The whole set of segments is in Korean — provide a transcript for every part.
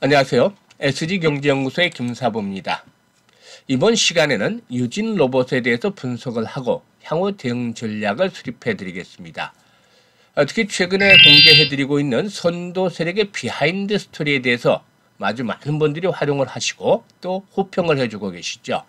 안녕하세요. SG경제연구소의 김사부입니다. 이번 시간에는 유진 로봇에 대해서 분석을 하고 향후 대응 전략을 수립해 드리겠습니다. 특히 최근에 공개해드리고 있는 선도 세력의 비하인드 스토리에 대해서 아주 많은 분들이 활용을 하시고 또 호평을 해주고 계시죠.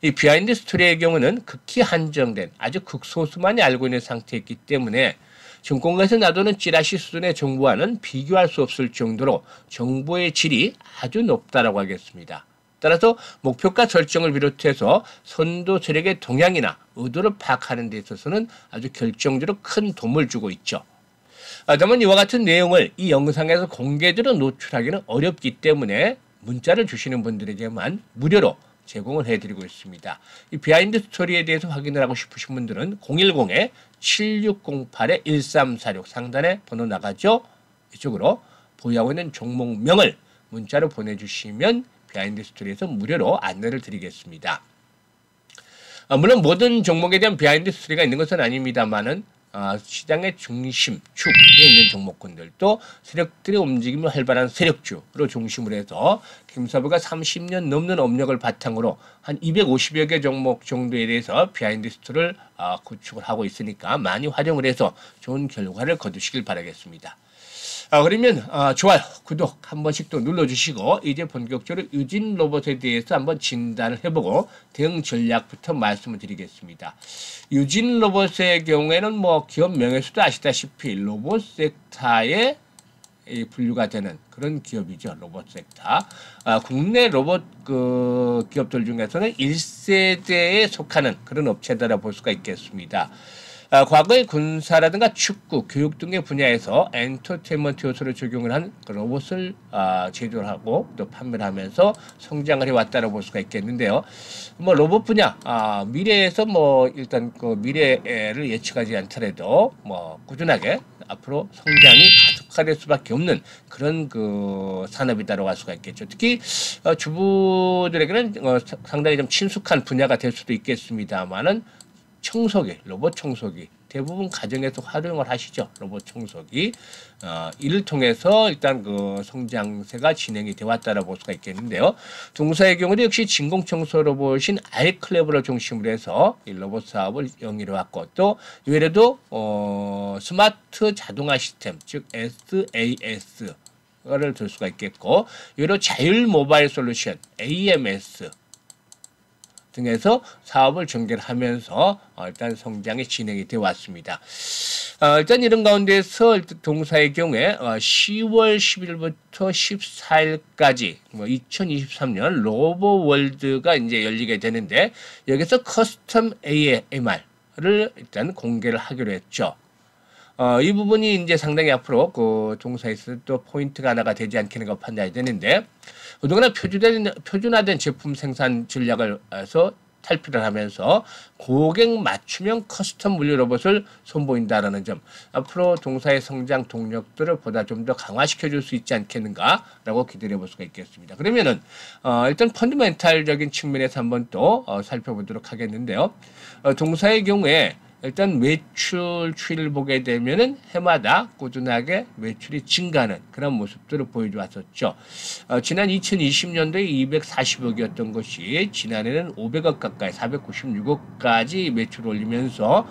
이 비하인드 스토리의 경우는 극히 한정된 아주 극소수만이 알고 있는 상태이기 때문에 증권가에서 놔두는 찌라시 수준의 정보와는 비교할 수 없을 정도로 정보의 질이 아주 높다라고 하겠습니다. 따라서 목표가 설정을 비롯해서 선도 세력의 동향이나 의도를 파악하는 데 있어서는 아주 결정적으로 큰 도움을 주고 있죠. 다만 이와 같은 내용을 이 영상에서 공개적으로 노출하기는 어렵기 때문에 문자를 주시는 분들에게만 무료로 제공을 해드리고 있습니다. 이 비하인드 스토리에 대해서 확인을 하고 싶으신 분들은 010-7608-1346 상단에 번호 나가죠. 이쪽으로 보유하고 있는 종목명을 문자로 보내주시면 비하인드 스토리에서 무료로 안내를 드리겠습니다. 물론 모든 종목에 대한 비하인드 스토리가 있는 것은 아닙니다만은 시장의 중심, 축에 있는 종목군들도 세력들의 움직임이 활발한 세력주로 중심으로 해서 김사부가 30년 넘는 업력을 바탕으로 한 250여 개 종목 정도에 대해서 비하인드 스토리를 구축을 하고 있으니까 많이 활용을 해서 좋은 결과를 거두시길 바라겠습니다. 그러면 좋아요, 구독 한 번씩 또 눌러주시고 이제 본격적으로 유진 로봇에 대해서 한번 진단을 해보고 대응 전략부터 말씀을 드리겠습니다. 유진 로봇의 경우에는 뭐 기업 명예수도 아시다시피 로봇 섹터에 분류가 되는 그런 기업이죠. 로봇 섹터. 국내 로봇 기업들 중에서는 1세대에 속하는 그런 업체다라 볼 수가 있겠습니다. 과거의 군사라든가 축구, 교육 등의 분야에서 엔터테인먼트 요소를 적용을 한 로봇을 제조를 하고 또 판매를 하면서 성장을 해왔다고 볼 수가 있겠는데요. 뭐 로봇 분야, 미래에서 뭐 일단 그 미래를 예측하지 않더라도 뭐 꾸준하게 앞으로 성장이 가속화될 수밖에 없는 그런 그 산업이다라고 할 수가 있겠죠. 특히 주부들에게는 상당히 좀 친숙한 분야가 될 수도 있겠습니다만은 청소기, 로봇 청소기 대부분 가정에서 활용을 하시죠. 로봇 청소기 이를 통해서 일단 그 성장세가 진행이 되어 왔다라고 볼 수가 있겠는데요. 동사의 경우도 역시 진공청소 로봇인 알클레버를 중심으로 해서 이 로봇 사업을 영위해 왔고 또 이외에도 스마트 자동화 시스템 즉 SAS 를 들 수가 있겠고 이외로 자율 모바일 솔루션 AMS 등에서 사업을 전개를 하면서 일단 성장이 진행이 되어 왔습니다. 일단 이런 가운데서 동사의 경우에 10월 10일부터 14일까지 2023년 로보월드가 이제 열리게 되는데 여기서 커스텀 AMR을 일단 공개를 하기로 했죠. 이 부분이 이제 상당히 앞으로 그 동사에서 또 포인트가 하나가 되지 않겠는가 판단이 되는데 그동안 표준화된 제품 생산 전략을 해서 탈피를 하면서 고객 맞춤형 커스텀 물류 로봇을 선보인다라는 점 앞으로 동사의 성장 동력들을 보다 좀 더 강화시켜 줄 수 있지 않겠는가라고 기대해 볼 수가 있겠습니다. 그러면은 일단 펀드멘탈적인 측면에서 한번 또 살펴보도록 하겠는데요. 동사의 경우에 일단 매출 추이를 보게 되면은 해마다 꾸준하게 매출이 증가하는 그런 모습들을 보여줘 왔었죠. 지난 2020년도에 240억이었던 것이 지난해는 500억 가까이 496억까지 매출을 올리면서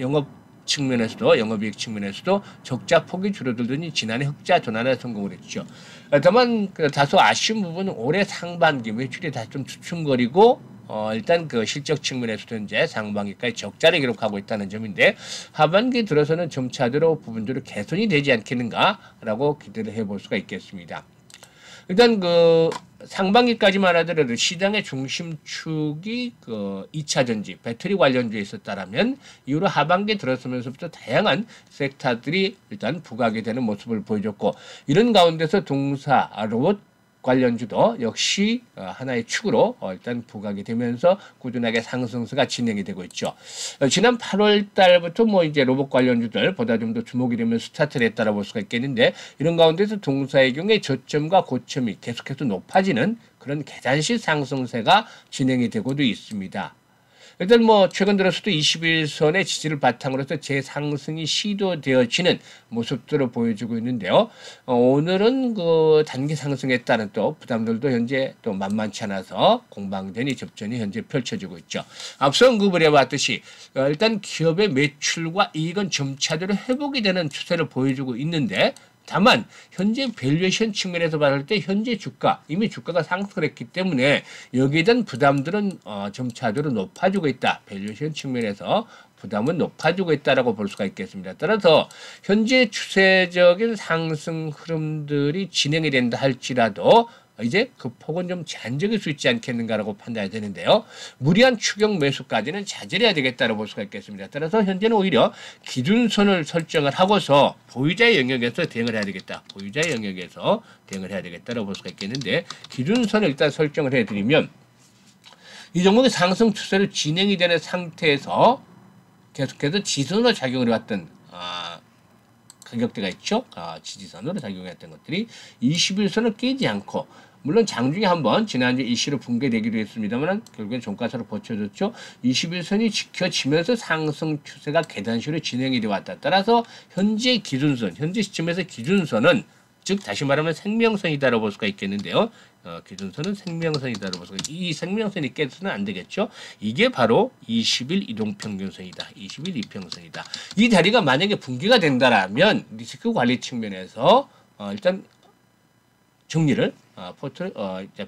영업 측면에서도 영업이익 측면에서도 적자 폭이 줄어들더니 지난해 흑자 전환에 성공을 했죠. 다만 다소 아쉬운 부분은 올해 상반기 매출이 다시 좀 주춤거리고 일단 그 실적 측면에서도 현재 상반기까지 적자를 기록하고 있다는 점인데 하반기 들어서는 점차적으로 부분적으로 개선이 되지 않겠는가라고 기대를 해볼 수가 있겠습니다. 일단 그 상반기까지만 하더라도 시장의 중심축이 그 2차 전지, 배터리 관련주에 있었다라면 이후로 하반기에 들어서면서부터 다양한 섹터들이 일단 부각이 되는 모습을 보여줬고 이런 가운데서 동사, 로봇 관련주도 역시 하나의 축으로 일단 부각이 되면서 꾸준하게 상승세가 진행이 되고 있죠. 지난 8월 달부터 뭐 이제 로봇 관련주들 보다 좀 더 주목이 되면 스타트를 했다라 볼 수가 있겠는데 이런 가운데서 동사의 경우에 저점과 고점이 계속해서 높아지는 그런 계단식 상승세가 진행이 되고도 있습니다. 일단 뭐 최근 들어서도 21선의 지지를 바탕으로서 재상승이 시도되어지는 모습들을 보여주고 있는데요. 오늘은 그 단기 상승에 따른 또 부담들도 현재 또 만만치 않아서 공방전이 접전이 현재 펼쳐지고 있죠. 앞서 언급을 해봤듯이 일단 기업의 매출과 이익은 점차대로 회복이 되는 추세를 보여주고 있는데, 다만 현재 밸류에이션 측면에서 봤을 때 현재 주가, 이미 주가가 상승을 했기 때문에 여기에 대한 부담들은 점차적으로 높아지고 있다. 밸류에이션 측면에서 부담은 높아지고 있다라고 볼 수가 있겠습니다. 따라서 현재 추세적인 상승 흐름들이 진행이 된다 할지라도 이제 그 폭은 좀 제한적일 수 있지 않겠는가라고 판단이 되는데요. 무리한 추격 매수까지는 자제를 해야 되겠다고 볼 수가 있겠습니다. 따라서 현재는 오히려 기준선을 설정을 하고서 보유자의 영역에서 대응을 해야 되겠다. 보유자의 영역에서 대응을 해야 되겠다고 볼 수가 있겠는데, 기준선을 일단 설정을 해드리면 이 종목의 상승 추세를 진행이 되는 상태에서 계속해서 지선으로 작용을 해왔던 가격대가 있죠. 지지선으로 작용했던 것들이 21선을 깨지 않고, 물론 장중에 한번 지난주 일시로 붕괴되기도 했습니다만 결국엔 종가사로 버텨줬죠. 21선이 지켜지면서 상승 추세가 계단식으로 진행이 되어 왔다. 따라서 현재 기준선, 현재 시점에서 기준선은 즉 다시 말하면 생명선이다라고 볼 수가 있겠는데요. 기준선은 생명선이다라고 볼 수가 있겠죠. 이 생명선이 깨서는 안 되겠죠. 이게 바로 20일 이동평균선이다. 20일 이평선이다. 이 다리가 만약에 붕괴가 된다라면 리스크 관리 측면에서 일단 정리를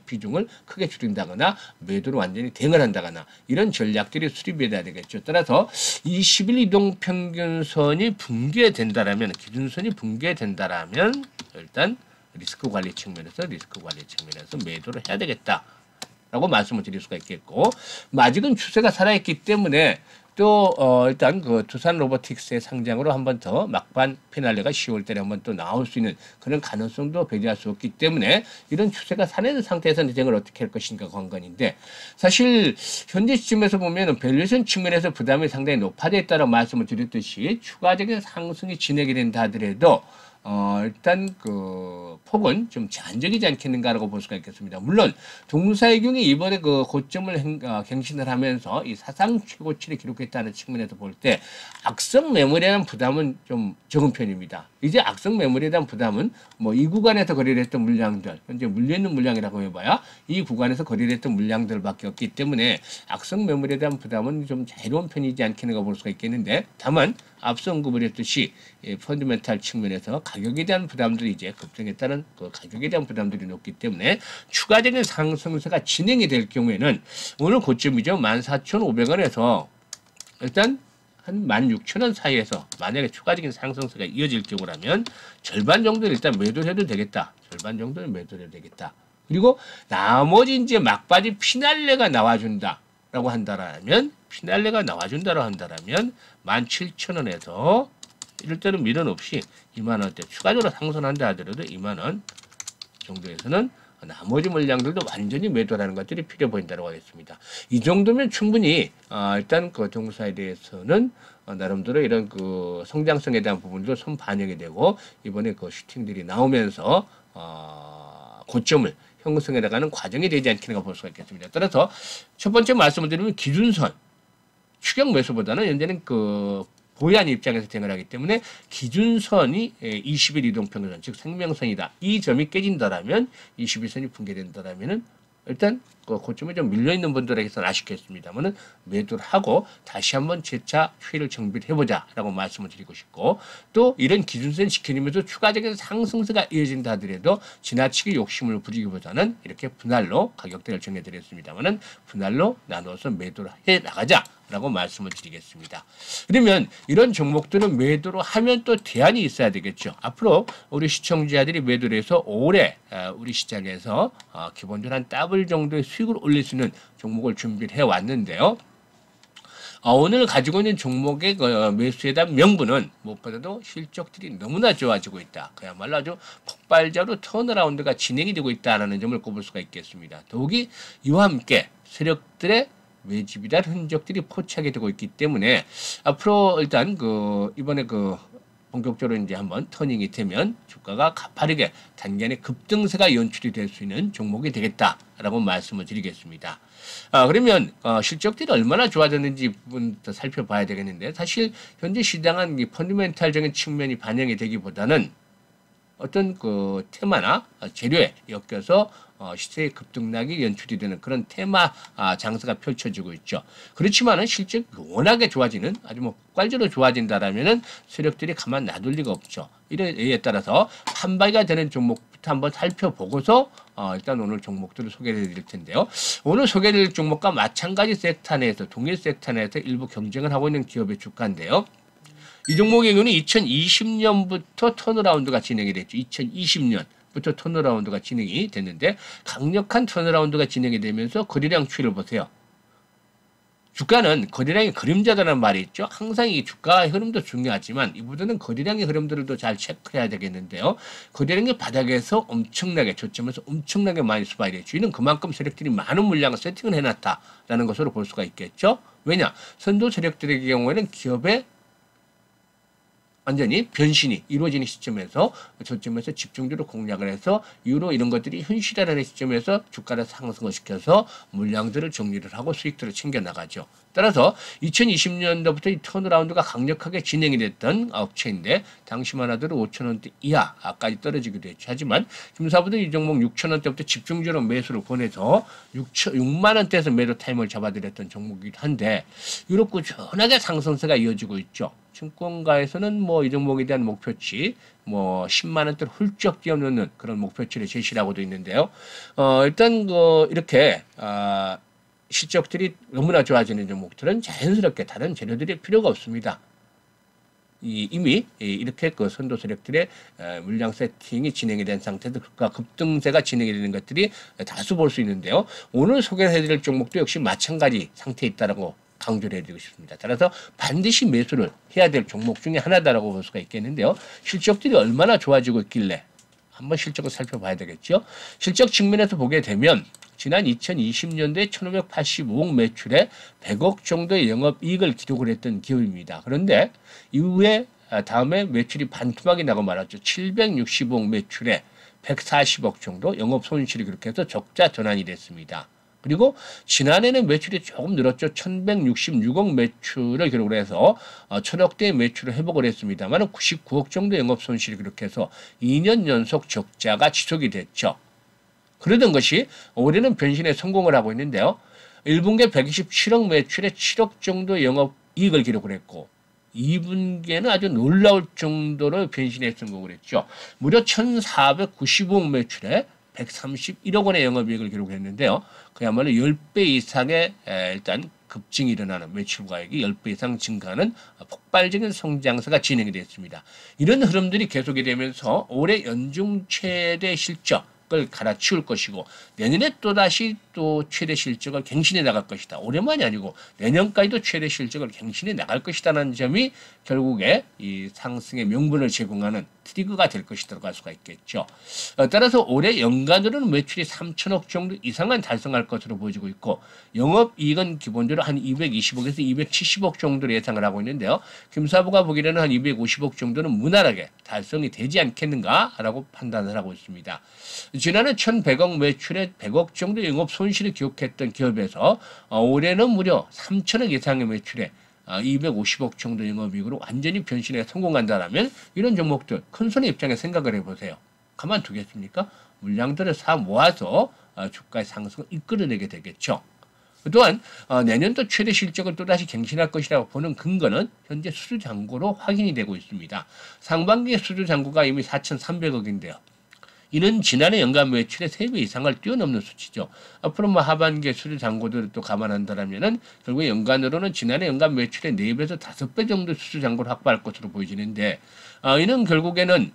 비중을 크게 줄인다거나 매도로 완전히 대응을 한다거나 이런 전략들이 수립이 돼야 되겠죠. 따라서 20일 이동평균선이 붕괴된다라면, 기준선이 붕괴된다라면 일단 리스크 관리 측면에서 매도를 해야 되겠다라고 말씀을 드릴 수가 있겠고, 아직은 추세가 살아있기 때문에 또 일단 그 두산 로보틱스의 상장으로 한 번 더 막판 피날레가 10월 달에 한 번 또 나올 수 있는 그런 가능성도 배제할 수 없기 때문에 이런 추세가 살아있는 상태에서 대응을 어떻게 할 것인가 관건인데, 사실 현재 시점에서 보면은 밸류에이션 측면에서 부담이 상당히 높아져 있다고 말씀을 드렸듯이 추가적인 상승이 진행이 된다 하더라도 일단 그 폭은 좀 제한적이지 않겠는가라고 볼 수가 있겠습니다. 물론 동사이경이 이번에 그 고점을 갱신을 하면서 이 사상 최고치를 기록했다는 측면에서 볼 때 악성 매물에 대한 부담은 좀 적은 편입니다. 이제 악성 매물에 대한 부담은 뭐 이 구간에서 거래를 했던 물량들, 현재 물려있는 물량이라고 해봐야 이 구간에서 거래를 했던 물량들밖에 없기 때문에 악성 매물에 대한 부담은 좀 자유로운 편이지 않겠는가 볼 수가 있겠는데, 다만 앞서 언급을 했듯이 펀드멘탈 측면에서 가격에 대한 부담들이 이제 급등에 따른 그 가격에 대한 부담들이 높기 때문에 추가적인 상승세가 진행이 될 경우에는 오늘 고점이죠. 14,500원에서 일단 한 16,000원 사이에서 만약에 추가적인 상승세가 이어질 경우라면 절반 정도는 일단 매도를 해도 되겠다. 절반 정도는 매도를 해도 되겠다. 그리고 나머지 이제 막바지 피날레가 나와준다라고 한다라면 17,000원에서 이럴 때는 미련 없이 2만원대 추가적으로 상승한다 하더라도 2만원 정도에서는 나머지 물량들도 완전히 매도하는 것들이 필요해 보인다고 하겠습니다. 이 정도면 충분히 일단 그 동사에 대해서는 나름대로 이런 그 성장성에 대한 부분도 손 반영이 되고 이번에 그 슈팅들이 나오면서 고점을 형성해 나가는 과정이 되지 않겠는가 볼 수가 있겠습니다. 따라서 첫 번째 말씀을 드리면 기준선 추격 매수보다는 현재는 그 보유한 입장에서 대응을 하기 때문에 기준선이 20일 이동평균선, 즉 생명선이다. 이 점이 깨진다라면 21선이 붕괴된다라면은 일단 그 고점에 좀 밀려있는 분들에게서는 아쉽겠습니다만은 매도를 하고 다시 한번 재차 추이를 정비를 해보자라고 말씀을 드리고 싶고, 또 이런 기준선 지켜지면서 추가적인 상승세가 이어진다 하더라도 지나치게 욕심을 부리기보다는 이렇게 분할로 가격대를 정해드렸습니다만은 분할로 나눠서 매도를 해 나가자라고 말씀을 드리겠습니다. 그러면 이런 종목들은 매도로 하면 또 대안이 있어야 되겠죠. 앞으로 우리 시청자들이 매도를 해서 올해 우리 시장에서 기본적으로 한 더블 정도의 수익을 올릴 수 있는 종목을 준비를 해왔는데요. 오늘 가지고 있는 종목의 매수에 대한 명분은 무엇보다도 실적들이 너무나 좋아지고 있다. 그야말로 아주 폭발적으로 턴어라운드가 진행이 되고 있다는 점을 꼽을 수가 있겠습니다. 더욱이 이와 함께 세력들의 매집이란 흔적들이 포착이 되고 있기 때문에 앞으로 일단 이번에 본격적으로 이제 한번 터닝이 되면 주가가 가파르게 단기간에 급등세가 연출이 될 수 있는 종목이 되겠다라고 말씀을 드리겠습니다. 그러면 실적들이 얼마나 좋아졌는지 부분부터 살펴봐야 되겠는데, 사실 현재 시장은 이 펀더멘탈적인 측면이 반영이 되기보다는 어떤 그 테마나 재료에 엮여서 시세의 급등락이 연출이 되는 그런 테마 장세가 펼쳐지고 있죠. 그렇지만은 실제 워낙에 좋아지는, 아주 뭐 폭발적으로 좋아진다라면은 세력들이 가만 놔둘 리가 없죠. 이에 따라서 판박이가 되는 종목부터 한번 살펴보고서 일단 오늘 종목들을 소개해 드릴 텐데요. 오늘 소개해드릴 종목과 마찬가지 섹터 내에서, 동일 섹터 내에서 일부 경쟁을 하고 있는 기업의 주가인데요. 이 종목의 경우는 2020년부터 턴어라운드가 진행이 됐죠. 2020년부터 턴어라운드가 진행이 됐는데, 강력한 턴어라운드가 진행이 되면서 거래량 추이를 보세요. 주가는 거래량의 그림자다라는 말이 있죠. 항상 이 주가의 흐름도 중요하지만 이보다는 거래량의 흐름들도 잘 체크해야 되겠는데요. 거래량의 바닥에서 엄청나게, 저점에서 엄청나게 많이 수박이 됐죠. 이는 그만큼 세력들이 많은 물량을 세팅을 해놨다라는 것으로 볼 수가 있겠죠. 왜냐? 선도 세력들의 경우에는 기업의 완전히 변신이 이루어지는 시점에서, 저점에서 집중적으로 공략을 해서 이후로 이런 것들이 현실화되는 시점에서 주가를 상승을 시켜서 물량들을 정리를 하고 수익들을 챙겨나가죠. 따라서 2020년도부터 이 턴어라운드가 강력하게 진행이 됐던 업체인데, 당시만 하더라도 5,000원대 이하까지 떨어지기도 했죠. 하지만 김사부도 이 종목 6,000원대부터 집중적으로 매수를 보내서 6만원대에서 매도 타임을 잡아드렸던 종목이기도 한데, 이렇게 꾸준하게 상승세가 이어지고 있죠. 증권가에서는 뭐 이 종목에 대한 목표치, 뭐 10만 원대를 훌쩍 뛰어넘는 그런 목표치를 제시를 하고도 있는데요. 일단 이렇게 실적들이 너무나 좋아지는 종목들은 자연스럽게 다른 재료들이 필요가 없습니다. 이미 이렇게 그 선도 세력들의 물량 세팅이 진행이 된 상태에서 급등세가 진행이 되는 것들이 다수 볼 수 있는데요. 오늘 소개해드릴 종목도 역시 마찬가지 상태에 있다라고 강조를 해드리고 싶습니다. 따라서 반드시 매수를 해야 될 종목 중에 하나다라고 볼 수가 있겠는데요. 실적들이 얼마나 좋아지고 있길래 한번 실적을 살펴봐야 되겠죠. 실적 측면에서 보게 되면 지난 2020년도에 1,585억 매출에 100억 정도의 영업이익을 기록을 했던 기업입니다. 그런데 이후에 다음에 매출이 반토막이 나고 말았죠. 765억 매출에 140억 정도 영업 손실이 그렇게 해서 적자 전환이 됐습니다. 그리고 지난해는 매출이 조금 늘었죠. 1,166억 매출을 기록을 해서 1,000억대의 매출을 회복을 했습니다만 99억 정도 영업 손실이 그렇게 해서 2년 연속 적자가 지속이 됐죠. 그러던 것이 올해는 변신에 성공을 하고 있는데요. 1분기에 127억 매출에 7억 정도 영업 이익을 기록을 했고, 2분기에는 아주 놀라울 정도로 변신에 성공을 했죠. 무려 1,495억 매출에 131억 원의 영업이익을 기록했는데요. 그야말로 10배 이상의 일단 급증이 일어나는, 매출과액이 10배 이상 증가하는 폭발적인 성장세가 진행이 됐습니다. 이런 흐름들이 계속이 되면서 올해 연중 최대 실적을 갈아치울 것이고, 내년에 또다시 또 최대 실적을 갱신해 나갈 것이다. 올해만이 아니고 내년까지도 최대 실적을 갱신해 나갈 것이다라는 점이 결국에 이 상승의 명분을 제공하는 트리거가 될 것이라고 할 수가 있겠죠. 따라서 올해 연간으로는 매출이 3천억 정도 이상은 달성할 것으로 보여지고 있고, 영업이익은 기본적으로 한 220억에서 270억 정도로 예상을 하고 있는데요. 김사부가 보기에는 한 250억 정도는 무난하게 달성이 되지 않겠는가라고 판단을 하고 있습니다. 지난해 1,100억 매출에 100억 정도 영업 손실을 기록했던 기업에서 올해는 무려 3천억 이상의 매출에 250억 정도 영업이익으로 완전히 변신에 성공한다면 이런 종목들 큰 손의 입장에 생각을 해보세요. 가만두겠습니까? 물량들을 사 모아서 주가의 상승을 이끌어내게 되겠죠. 또한 내년도 최대 실적을 또다시 갱신할 것이라고 보는 근거는 현재 수주잔고로 확인이 되고 있습니다. 상반기의 수주잔고가 이미 4,300억인데요. 이는 지난해 연간 매출의 3배 이상을 뛰어넘는 수치죠. 앞으로 뭐 하반기에 수주 잔고들을 또 감안한다면은 결국 연간으로는 지난해 연간 매출의 4배에서 5배 정도 수주 잔고를 확보할 것으로 보여지는데, 이는 결국에는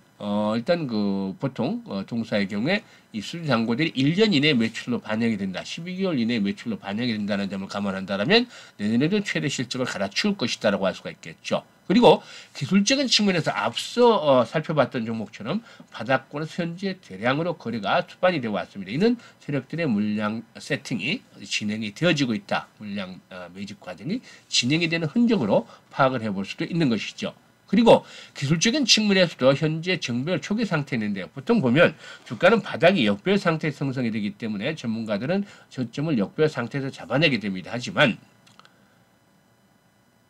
일단 그 보통 동사의 경우에 이 수주 잔고들이 1년 이내 매출로 반영이 된다, 12개월 이내 매출로 반영이 된다는 점을 감안한다면 내년에도 최대 실적을 갈아치울 것이다라고 할 수가 있겠죠. 그리고 기술적인 측면에서 앞서 살펴봤던 종목처럼 바닥권에서 현재 대량으로 거래가 투반이 되어 왔습니다. 이는 세력들의 물량 세팅이 진행이 되어지고 있다. 물량 매집 과정이 진행이 되는 흔적으로 파악을 해볼 수도 있는 것이죠. 그리고 기술적인 측면에서도 현재 정배열 초기 상태에 있는데 보통 보면 주가는 바닥이 역배열 상태에 형성이 되기 때문에 전문가들은 저점을 역배열 상태에서 잡아내게 됩니다. 하지만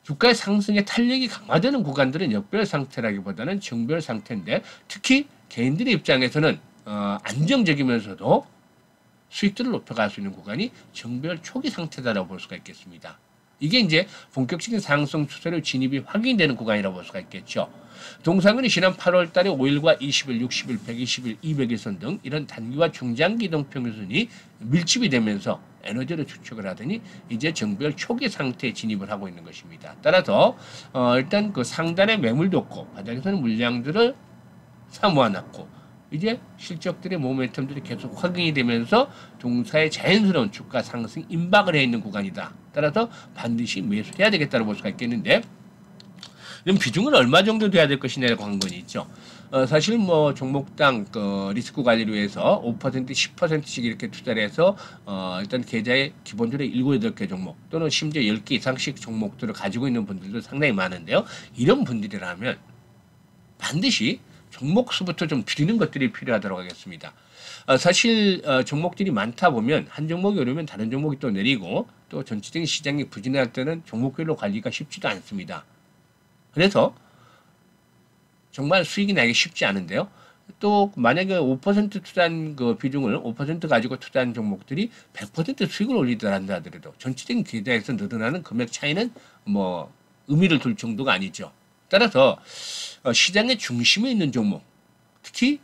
주가의 상승에 탄력이 강화되는 구간들은 역배열 상태라기보다는 정배열 상태인데 특히 개인들의 입장에서는 안정적이면서도 수익들을 높여갈 수 있는 구간이 정배열 초기 상태다라고 볼 수가 있겠습니다. 이게 이제 본격적인 상승 추세로 진입이 확인되는 구간이라고 볼 수가 있겠죠. 동상은이 지난 8월 달에 5일과 20일, 60일, 120일, 200일선 등 이런 단기와 중장기 이동평균선이 밀집이 되면서 에너지를 추적을 하더니 이제 정배열 초기 상태에 진입을 하고 있는 것입니다. 따라서 일단 그 상단에 매물도 없고 바닥에서는 물량들을 사모아놨고 이제 실적들의 모멘텀들이 계속 확인이 되면서 동사의 자연스러운 주가 상승 임박을 해 있는 구간이다. 따라서 반드시 매수해야 되겠다고 볼 수가 있겠는데 이런 비중은 얼마 정도 돼야 될 것이냐라고 한 건 있죠. 사실 뭐 종목당 리스크 관리를 위해서 5%, 10%씩 이렇게 투자를 해서 일단 계좌에 기본적으로 7, 8개 종목 또는 심지어 10개 이상씩 종목들을 가지고 있는 분들도 상당히 많은데요. 이런 분들이라면 반드시 종목 수부터 좀 줄이는 것들이 필요하다고 하겠습니다. 사실 종목들이 많다 보면 한 종목이 오르면 다른 종목이 또 내리고 또 전체적인 시장이 부진할 때는 종목별로 관리가 쉽지도 않습니다. 그래서 정말 수익이 나기 쉽지 않은데요. 또 만약에 5% 투자한 그 비중을 5% 가지고 투자한 종목들이 100% 수익을 올리더라 하더라도 전체적인 계좌에서 늘어나는 금액 차이는 뭐 의미를 둘 정도가 아니죠. 따라서 시장의 중심에 있는 종목, 특히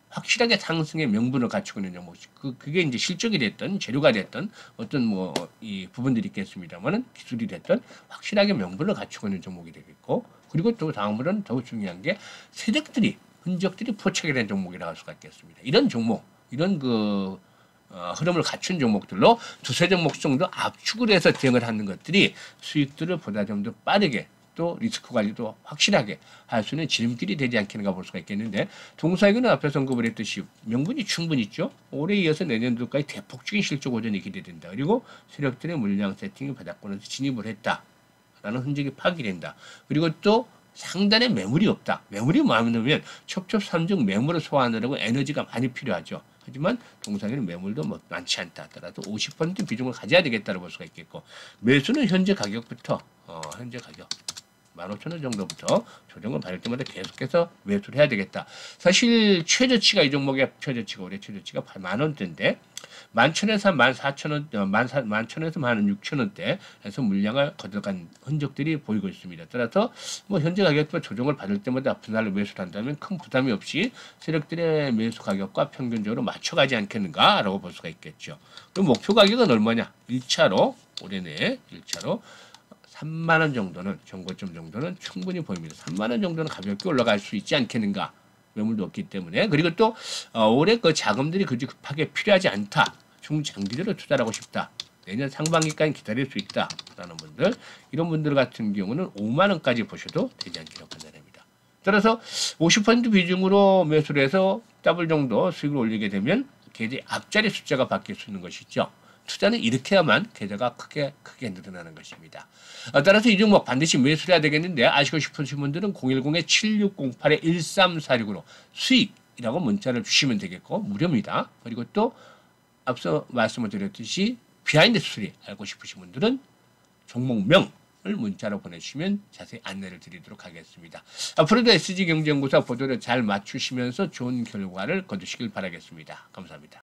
확실하게 상승의 명분을 갖추고 있는 종목, 그게 이제 실적이 됐든 재료가 됐든 어떤 뭐 이 부분들이 있겠습니다만은 기술이 됐든 확실하게 명분을 갖추고 있는 종목이 되겠고, 그리고 또 다음으로는 더욱 중요한 게 세력들이 흔적들이 포착이 된 종목이라고 할 수가 있겠습니다. 이런 종목, 이런 흐름을 갖춘 종목들로 두세 종목 정도 압축을 해서 대응을 하는 것들이 수익들을 보다 좀 더 빠르게 또 리스크 관리도 확실하게 할 수 있는 지름길이 되지 않겠는가 볼 수가 있겠는데, 동사이거는 앞에서 언급을 했듯이 명분이 충분히 있죠. 올해 이어서 내년도까지 대폭적인 실적 호전이 기대된다. 그리고 세력들의 물량 세팅이 바닥권에서 진입을 했다라는 흔적이 파악된다. 그리고 또 상단에 매물이 없다. 매물이 많으면 첩첩산중 매물을 소화하느라고 에너지가 많이 필요하죠. 하지만 동상에는 매물도 많지 않다. 따라서 50% 비중을 가져야 되겠다고 볼 수가 있겠고, 매수는 현재 가격부터 현재 가격 15,000원 정도부터 조정을 받을 때마다 계속해서 매수를 해야 되겠다. 사실 최저치가 이 종목의 최저치가 올해 최저치가 8만원대인데 11,000원에서 14,000원, 11,000원에서 16,000원대에서 물량을 거둬간 흔적들이 보이고 있습니다. 따라서 뭐 현재 가격과 조정을 받을 때마다 분할로 매수를 한다면 큰 부담이 없이 세력들의 매수 가격과 평균적으로 맞춰가지 않겠는가라고 볼 수가 있겠죠. 그럼 목표 가격은 얼마냐? 1차로 올해 내에 1차로 3만원 정도는, 정고점 정도는 충분히 보입니다. 3만원 정도는 가볍게 올라갈 수 있지 않겠는가. 매물도 없기 때문에. 그리고 또 올해 그 자금들이 그지 급하게 필요하지 않다. 중장기적으로 투자를 하고 싶다. 내년 상반기까지 기다릴 수 있다. 라는 분들, 이런 분들 같은 경우는 5만원까지 보셔도 되지 않기로 판단합니다. 따라서 50% 비중으로 매수를 해서 더블 정도 수익을 올리게 되면 계좌의 앞자리 숫자가 바뀔 수 있는 것이죠. 투자는 이렇게 해야만 계좌가 크게 늘어나는 것입니다. 따라서 이 종목 반드시 매수를 해야 되겠는데, 아시고 싶으신 분들은 010-7608-1346으로 수익이라고 문자를 주시면 되겠고 무료입니다. 그리고 또 앞서 말씀을 드렸듯이 비하인드 스토리 알고 싶으신 분들은 종목명을 문자로 보내주시면 자세히 안내를 드리도록 하겠습니다. 앞으로도 SG경제연구소 보도를 잘 맞추시면서 좋은 결과를 거두시길 바라겠습니다. 감사합니다.